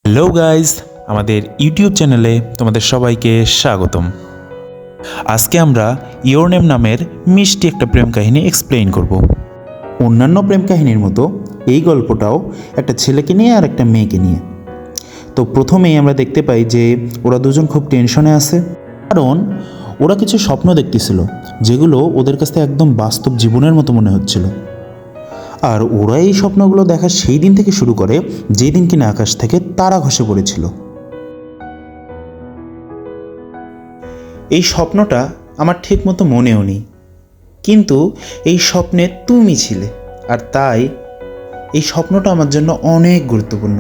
Hello guys, আমাদের YouTube চ্যানেলে তোমাদের সবাইকে স্বাগতম। আজকে আমরা ইয়োর নেম নামের মিষ্টি একটা প্রেম কাহিনী এক্সপ্লেইন করব। অন্যান্য প্রেম কাহিনীর মতো এই গল্পটাও একটা ছেলেকে নিয়ে আর একটা মেয়েকে নিয়ে। তো প্রথমেই আমরা দেখতে পাই যে ওরা দুজন খুব টেনশনে আছে, কারণ ওরা কিছু স্বপ্ন দেখতেছিল যেগুলো ওদের কাছে একদম বাস্তব জীবনের মতো মনে হচ্ছিল। আর ওরা এই স্বপ্নগুলো দেখা সেই দিন থেকে শুরু করে যেই দিন কিনা আকাশ থেকে তারা খসে পড়েছিল। এই স্বপ্নটা আমার ঠিক মতো মনেও নেই, কিন্তু এই স্বপ্নে তুমি ছিলে, আর তাই এই স্বপ্নটা আমার জন্য অনেক গুরুত্বপূর্ণ।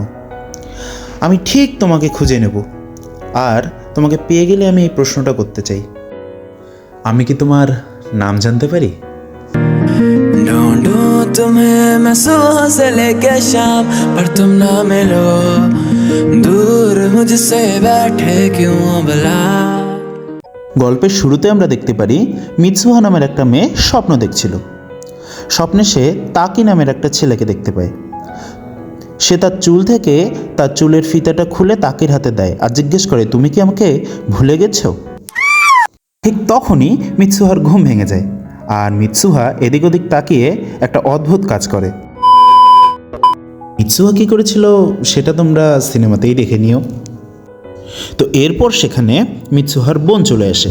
আমি ঠিক তোমাকে খুঁজে নেব, আর তোমাকে পেয়ে গেলে আমি এই প্রশ্নটা করতে চাই, আমি কি তোমার নাম জানতে পারি? ढूंढूं तुम्हें मैं सुबह से लेके शाम, पर तुम ना मिलो, दूर मुझसे बैठे क्यों भला। গল্পের শুরুতে আমরা দেখতে পারি মিৎসুহা নামের একটা মেয়ে স্বপ্ন দেখছিল। স্বপ্নে সে তাকি নামের একটা ছেলেকে দেখতে পায়। সে তার চুল থেকে তার চুলের ফিতাটা খুলে তাকির হাতে দেয় আর জিজ্ঞেস করে, তুমি কি আমাকে ভুলে গেছো? ঠিক তখনই মিৎসুহার ঘুম ভেঙে যায়, আর মিৎসুহা এদিক ওদিক তাকিয়ে একটা অদ্ভুত কাজ করে। মিৎসুহা কী করেছিল সেটা তোমরা সিনেমাতেই দেখে নিও। তো এরপর সেখানে মিৎসুহার বোন চলে আসে,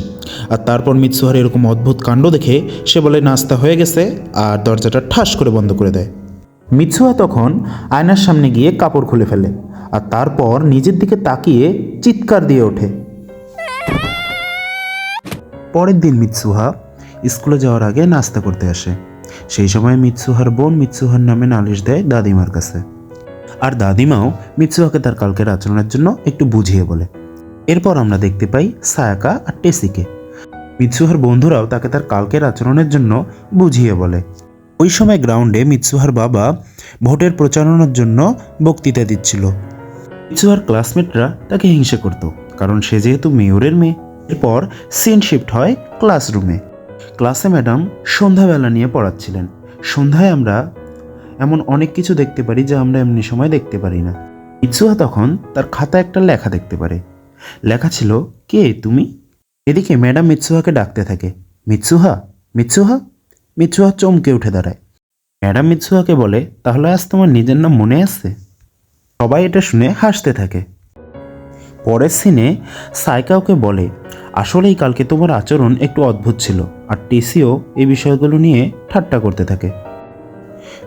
আর তারপর মিৎসুহার এরকম অদ্ভুত কাণ্ড দেখে সে বলে নাস্তা হয়ে গেছে, আর দরজাটা ঠাস করে বন্ধ করে দেয়। মিৎসুহা তখন আয়নার সামনে গিয়ে কাপড় খুলে ফেলে, আর তারপর নিজের দিকে তাকিয়ে চিৎকার দিয়ে ওঠে। পরের দিন মিৎসুহা স্কুলে যাওয়ার আগে নাস্তা করতে আসে। সেই সময় মিৎসুহার বোন মিৎসুহার নামে নালিশ দেয় দাদিমার কাছে, আর দাদিমাও মিৎসুহাকে তার কালকের আচরণের জন্য একটু বুঝিয়ে বলে। এরপর আমরা দেখতে পাই সায়াকা আর টেসিকে। মিৎসুহার বন্ধুরাও তাকে তার কালকের আচরণের জন্য বুঝিয়ে বলে। ওই সময় গ্রাউন্ডে মিৎসুহার বাবা ভোটের প্রচারণার জন্য বক্তৃতা দিচ্ছিল। মিৎসুহার ক্লাসমেটরা তাকে হিংসে করত, কারণ সে যেহেতু মেয়রের মেয়ে। এরপর সিন শিফট হয় ক্লাসরুমে। ক্লাসে ম্যাডাম সন্ধ্যাবেলা নিয়ে পড়াচ্ছিলেন। সন্ধ্যায় আমরা এমন অনেক কিছু দেখতে পারি যা আমরা এমনি সময় দেখতে পারি না। মিৎসুহা তখন তার খাতায় একটা লেখা দেখতে পারে। লেখা ছিল, কে তুমি? এদিকে ম্যাডাম মিৎসুহাকে ডাকতে থাকে, মিৎসুহা, মিৎসুহা। মিৎসুহা চমকে উঠে দাঁড়ায়। ম্যাডাম মিৎসুহাকে বলে, তাহলে আজ তোমার নিজের নাম মনে আছে? সবাই এটা শুনে হাসতে থাকে। পরের সিনে সাইকাওকে বলে, আসলেই কালকে তোমার আচরণ একটু অদ্ভুত ছিল, আর টেসিও এই বিষয়গুলো নিয়ে ঠাট্টা করতে থাকে।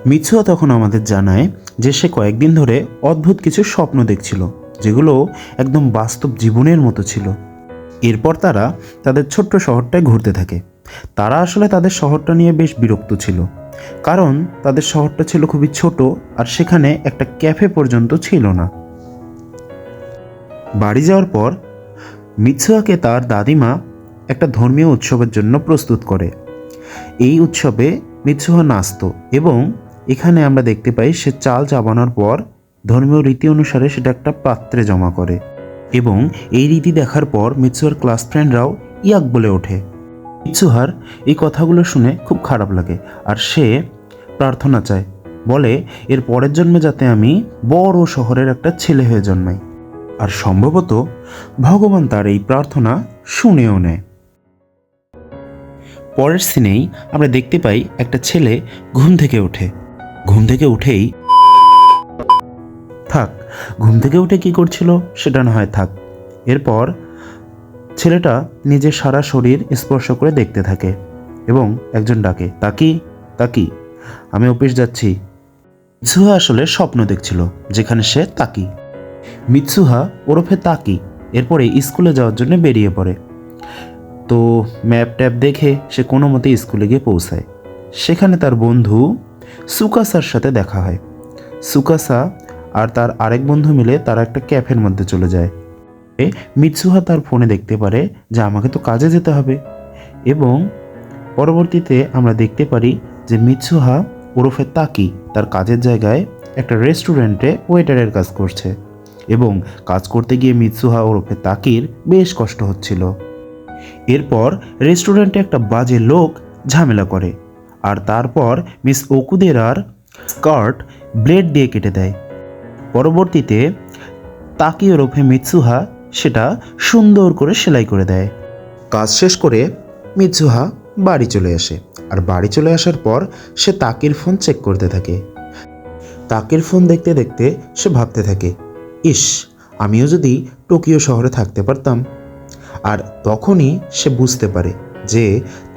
মিৎসুহা তখন আমাদের জানায় যে সে কয়েকদিন ধরে অদ্ভুত কিছু স্বপ্ন দেখছিল, যেগুলো একদম বাস্তব জীবনের মতো ছিল। এরপর তারা তাদের ছোট্ট শহরটায় ঘুরতে থাকে। তারা আসলে তাদের শহরটা নিয়ে বেশ বিরক্ত ছিল, কারণ তাদের শহরটা ছিল খুবই ছোট, আর সেখানে একটা ক্যাফে পর্যন্ত ছিল না। বাড়ি যাওয়ার পর মিৎসুহাকে তার দাদিমা একটা ধর্মীয় উৎসবের জন্য প্রস্তুত করে। এই উৎসবে মিৎসুহা নাচত, এবং এখানে আমরা দেখতে পাই সে চাল চাবানোর পর ধর্মীয় রীতি অনুসারে সেটা একটা পাত্রে জমা করে, এবং এই রীতি দেখার পর মিৎসুহার ক্লাস ফ্রেন্ডরাও ইয়াক বলে ওঠে। মিৎসুহার এই কথাগুলো শুনে খুব খারাপ লাগে, আর সে প্রার্থনা চায়, বলে এর পরের জন্মে যাতে আমি বড় শহরের একটা ছেলে হয়ে জন্মাই। আর সম্ভবত ভগবান তার এই প্রার্থনা শুনেও নেয়। পরের সিনেই আমরা দেখতে পাই একটা ছেলে ঘুম থেকে ওঠে। ঘুম থেকে উঠেই ঘুম থেকে উঠে কি করছিল সেটা না হয় থাক। এরপর ছেলেটা নিজের সারা শরীর স্পর্শ করে দেখতে থাকে, এবং একজন ডাকে, তাকি, তাকি, আমি অফিস যাচ্ছি। মিৎসুহা আসলে স্বপ্ন দেখছিল যেখানে সে তাকি। মিৎসুহা ওরফে তাকি এরপরে স্কুলে যাওয়ার জন্য বেরিয়ে পড়ে। তো ম্যাপ ট্যাপ দেখে সে কোনো মতে স্কুলে গিয়ে পৌঁছায়। সেখানে তার বন্ধু সুকাসার সাথে দেখা হয়। সুকাসা আর তার আরেক বন্ধু মিলে তারা একটা ক্যাফের মধ্যে চলে যায়। মিৎসুহা তার ফোনে দেখতে পারে যে আমাকে তো কাজে যেতে হবে, এবং পরবর্তীতে আমরা দেখতে পারি যে মিৎসুহা ওরফে তাকি তার কাজের জায়গায় একটা রেস্টুরেন্টে ওয়েটারের কাজ করছে, এবং কাজ করতে গিয়ে মিৎসুহা ওরফে তাকির বেশ কষ্ট হচ্ছিল। এরপর রেস্টুরেন্টে একটা বাজে লোক ঝামেলা করে, আর তারপর মিস ওকুদেরার স্কার্ট ব্লেড দিয়ে কেটে দেয়। পরবর্তীতে তাকি ওরফে মিৎসুহা সেটা সুন্দর করে সেলাই করে দেয়। কাজ শেষ করে মিৎসুহা বাড়ি চলে আসে, আর বাড়ি চলে আসার পর সে তাকির ফোন চেক করতে থাকে। তাকির ফোন দেখতে দেখতে সে ভাবতে থাকে, ইস, আমিও যদি টোকিও শহরে থাকতে পারতাম। আর তখনই সে বুঝতে পারে যে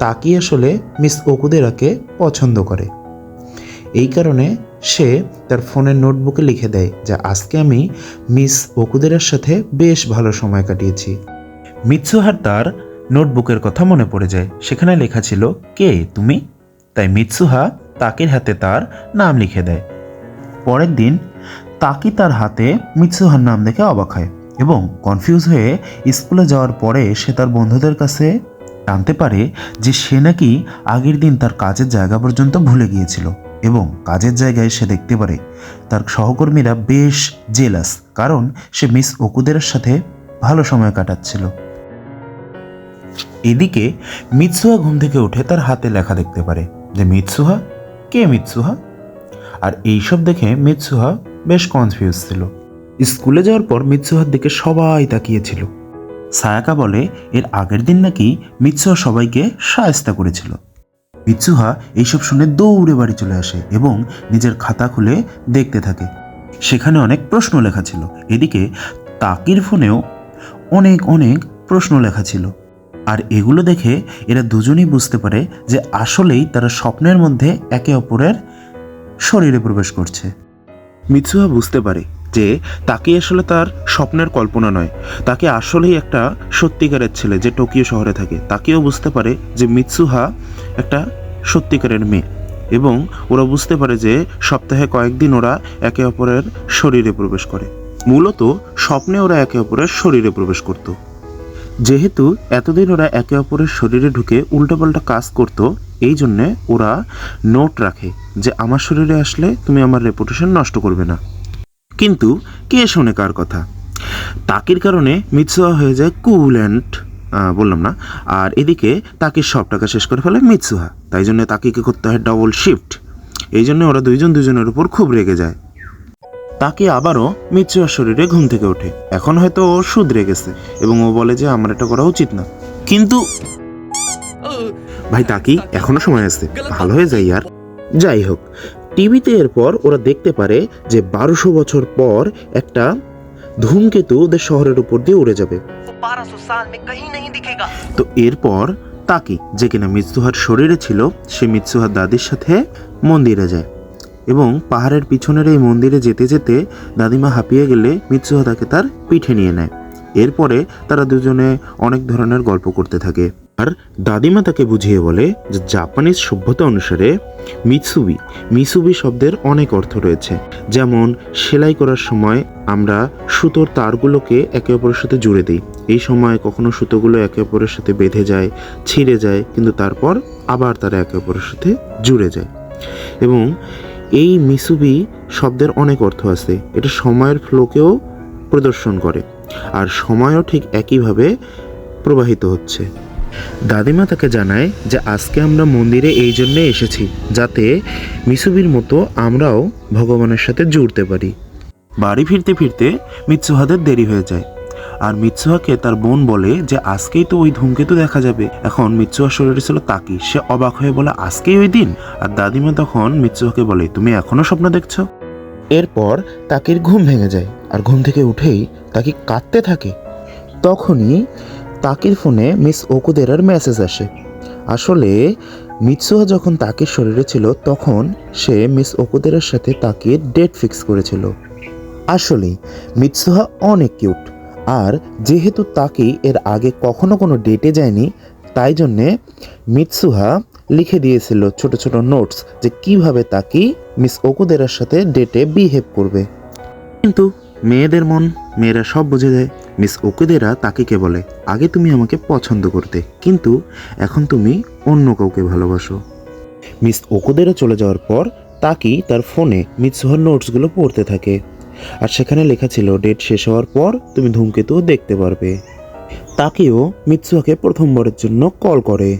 তাকি আসলে মিস ওকুদেরাকে পছন্দ করে। এই কারণে সে তার ফোনের নোটবুকে লিখে দেয় যে আজকে আমি মিস ওকুদেরার সাথে বেশ ভালো সময় কাটিয়েছি। মিৎসুহার তার নোটবুকের কথা মনে পড়ে যায়, সেখানে লেখা ছিল কে তুমি। তাই মিৎসুহা তাকির হাতে তার নাম লিখে দেয়। পরের দিন তাকি তার হাতে মিৎসুহার নাম দেখে অবাক হয় এবং কনফিউজ হয়ে স্কুলে যাওয়ার পরে সে তার বন্ধুদের কাছে জানতে পারে যে সে নাকি আগের দিন তার কাজের জায়গা পর্যন্ত ভুলে গিয়েছিল এবং কাজের জায়গায় সে দেখতে পারে তার সহকর্মীরা বেশ জেলাস, কারণ সে মিস ওকুদেরার সাথে ভালো সময় কাটাচ্ছিল। এদিকে মিৎসুহা ঘুম থেকে উঠে তার হাতে লেখা দেখতে পারে যে মিৎসুহা, কে মিৎসুহা? আর এইসব দেখে মিৎসুহা বেশ কনফিউজ ছিল। স্কুলে যাওয়ার পর মিৎসুহার দিকে সবাই তাকিয়েছিল। সায়াকা বলে এর আগের দিন নাকি মিৎসুহা সবাইকে শায়েস্তা করেছিল। মিৎসুহা এইসব শুনে দৌড়ে বাড়ি চলে আসে এবং নিজের খাতা খুলে দেখতে থাকে। সেখানে অনেক প্রশ্ন লেখা ছিল। এদিকে তাকির ফোনেও অনেক অনেক প্রশ্ন লেখা ছিল। আর এগুলো দেখে এরা দুজনেই বুঝতে পারে যে আসলেই তারা স্বপ্নের মধ্যে একে অপরের শরীরে প্রবেশ করছে। মিৎসুহা বুঝতে পারে যে তাকে আসলে তার স্বপ্নের কল্পনা নয়, তাকে আসলেই একটা সত্যিকারের ছেলে যে টোকিও শহরে থাকে। তাকেও বুঝতে পারে যে মিৎসুহা একটা সত্যিকারের মেয়ে এবং ওরা বুঝতে পারে যে সপ্তাহে কয়েকদিন ওরা একে অপরের শরীরে প্রবেশ করে। মূলত স্বপ্নে ওরা একে অপরের শরীরে প্রবেশ করত। যেহেতু এতদিন ওরা একে অপরের শরীরে ঢুকে উল্টোপাল্টা কাজ করত, এই জন্যে ওরা নোট রাখে যে আমার শরীরে আসলে তুমি আমার রেপুটেশন নষ্ট করবে না। কিন্তু কে শোনে কার কথা? তাকির কারণে মিৎসুহা হয়ে যায় কুল অ্যান্ড বললাম না, আর এদিকে তাকির সব টাকা শেষ করে ফেলে মিৎসুহা। তাই জন্য তাকিকে করতে হয় ডবল শিফট। এই জন্য ওরা দুজনের উপর খুব রেগে যায়। তাকি আবারও মিৎসুহার শরীরে ঘুম থেকে ওঠে। এখন হয়তো ও শুধরে গেছে এবং ও বলে যে আমার এটা করা উচিত না। কিন্তু ভাই তাকি, এখনো সময় আছে, ভালো হয়ে যাই। আর যাই হোক, টিভিতে এরপর ওরা দেখতে পারে যে 1200 বছর পর একটা ধূমকেতু ওদের শহরের উপর দিয়ে উড়ে যাবে। তো এরপর তাকি, যে কিনা মিৎসুহার শরীরে ছিল, সে মিৎসুহার দাদির সাথে মন্দিরে যায় এবং পাহাড়ের পিছনের এই মন্দিরে যেতে যেতে দাদিমা হাঁপিয়ে গেলে মিৎসুহা তাকে তার পিঠে নিয়ে নেয়। এরপরে তারা দুজনে অনেক ধরনের গল্প করতে থাকে। আর দাদিমা তাকে বুঝিয়ে বলে যে জাপানিজ সভ্যতা অনুসারে মিসুবি শব্দের অনেক অর্থ রয়েছে। যেমন সেলাই করার সময় আমরা সুতোর তারগুলোকে একে অপরের সাথে জুড়ে দিই। এই সময় কখনো সুতোগুলো একে অপরের সাথে বেঁধে যায়, ছিঁড়ে যায়, কিন্তু তারপর আবার তারা একে অপরের সাথে জুড়ে যায়। এবং এই মিসুবি শব্দের অনেক অর্থ আছে। এটা সময়ের ফ্লোকেও প্রদর্শন করে, আর সময়ও ঠিক একইভাবে প্রবাহিত হচ্ছে। দাদিমা তাকে জানায় যে আজকে আমরা মন্দিরে এই জন্যে এসেছি যাতে মিসুবির মতো আমরাও ভগবানের সাথে জুড়তে পারি। বাড়ি ফিরতে ফিরতে মিৎসুহাদের দেরি হয়ে যায়, আর মিৎসুহাকে তার বোন বলে যে আজকেই তো ওই ধূমকেতু দেখা যাবে। এখন মিৎসুহার শরীরে ছিল তাকি, সে অবাক হয়ে বলে আজকেই ওই দিন? আর দাদিমা তখন মিৎসুহাকে বলে তুমি এখনো স্বপ্ন দেখছো? এরপর তাকির ঘুম ভেঙে যায়, আর ঘুম থেকে উঠেই তাকি কাঁদতে থাকে। তখনই তাকির ফোনে মিস ওকুদেরার মেসেজ আসে। আসলে মিৎসুহা যখন তাকির শরীরে ছিল তখন সে মিস ওকুদেরার সাথে তাকির ডেট ফিক্স করেছিল। আসলেই মিৎসুহা অনেক কিউট, আর যেহেতু তাকি এর আগে কখনো কোনো ডেটে যায়নি, তাই জন্যে মিৎসুহা লিখে দিয়েছিল ছোট ছোট নোটস যে কিভাবে তাকি মিস ওকুদেরার সাথে ডেটে বিহেভ করবে। কিন্তু মেয়েদের মন, মেয়েরা সব বুঝে যায়। মিস ওকুদেরা তাকিকে বলে আগে তুমি আমাকে পছন্দ করতে, কিন্তু এখন তুমি অন্য কাউকে ভালোবাসো। মিস ওকুদেরা চলে যাওয়ার পর তাকি তার ফোনে মিৎসুহার নোটসগুলো পড়তে থাকে, আর সেখানে লেখা ছিল ডেট শেষ হওয়ার পর তুমি ধূমকেতু দেখতে পারবে। তাকিও মিৎসুহাকে প্রথমবারের জন্য কল করে।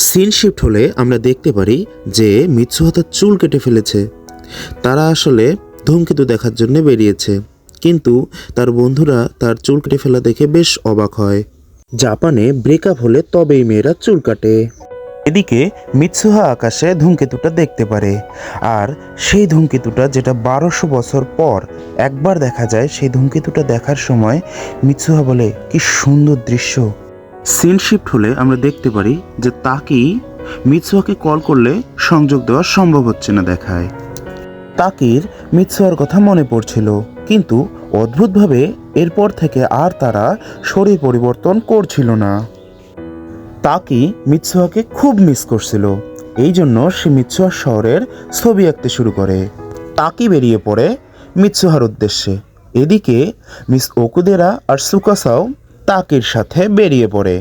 সিন শিফট হলে আমরা দেখতে পারি যে মিৎসুহা তার চুল কেটে ফেলেছে। তারা আসলে ধূমকেতু দেখার জন্য বেরিয়েছে। কিন্তু তার বন্ধুরা তার চুল কেটে ফেলা দেখে বেশ অবাক হয়। জাপানে ব্রেকআপ হলে তবেই মেয়েরা চুল কাটে। এদিকে মিৎসুহা আকাশে ধূমকেতুটা দেখতে পারে, আর সেই ধূমকেতুটা যেটা 1200 বছর পর একবার দেখা যায়, সেই ধূমকেতুটা দেখার সময় মিৎসুহা বলে, কি সুন্দর দৃশ্য। সিন শিফট হলে আমরা দেখতে পারি যে তাকি মিৎসুহাকে কল করলে সংযোগ দেওয়া সম্ভব হচ্ছে না দেখায়। তাকির মিৎসুহার কথা মনে পড়ছিল, কিন্তু অদ্ভুতভাবে এরপর থেকে আর তারা শরীর পরিবর্তন করছিল না। তাকি মিৎসুহাকে খুব মিস করছিল, এই জন্য সে মিৎসুহা শহরের ছবি আঁকতে শুরু করে। তাকি বেরিয়ে পড়ে মিৎসুহার উদ্দেশ্যে। এদিকে মিস ওকুদেরা আর সুকাসাও তাকির সাথে বেরিয়ে পড়ে।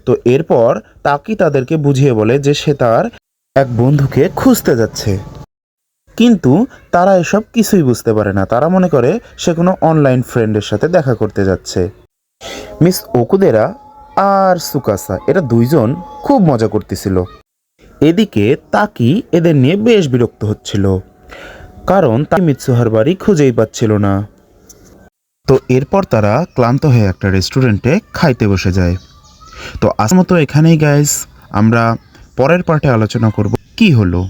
তো এরপর তাকি তাদেরকে বুঝিয়ে বলে যে সে তার এক বন্ধুকে খুঁজতে যাচ্ছে, কিন্তু তারা এসব কিছুই বুঝতে পারে না। তারা মনে করে সে কোনো অনলাইন ফ্রেন্ডের সাথে দেখা করতে যাচ্ছে। মিস ওকুদেরা আর সুকাসা এরা দুইজন খুব মজা করতেছিল। এদিকে তাকি এদের নিয়ে বেশ বিরক্ত হচ্ছিল, কারণ তাই মিৎসুহার বাড়ি খুঁজেই পাচ্ছিল না। তো এরপর তারা ক্লান্ত হয়ে একটা রেস্টুরেন্টে খাইতে বসে যায়। তো আজ মতো এখানেই গাইস, আমরা পরের পার্টে আলোচনা করব কি হলো।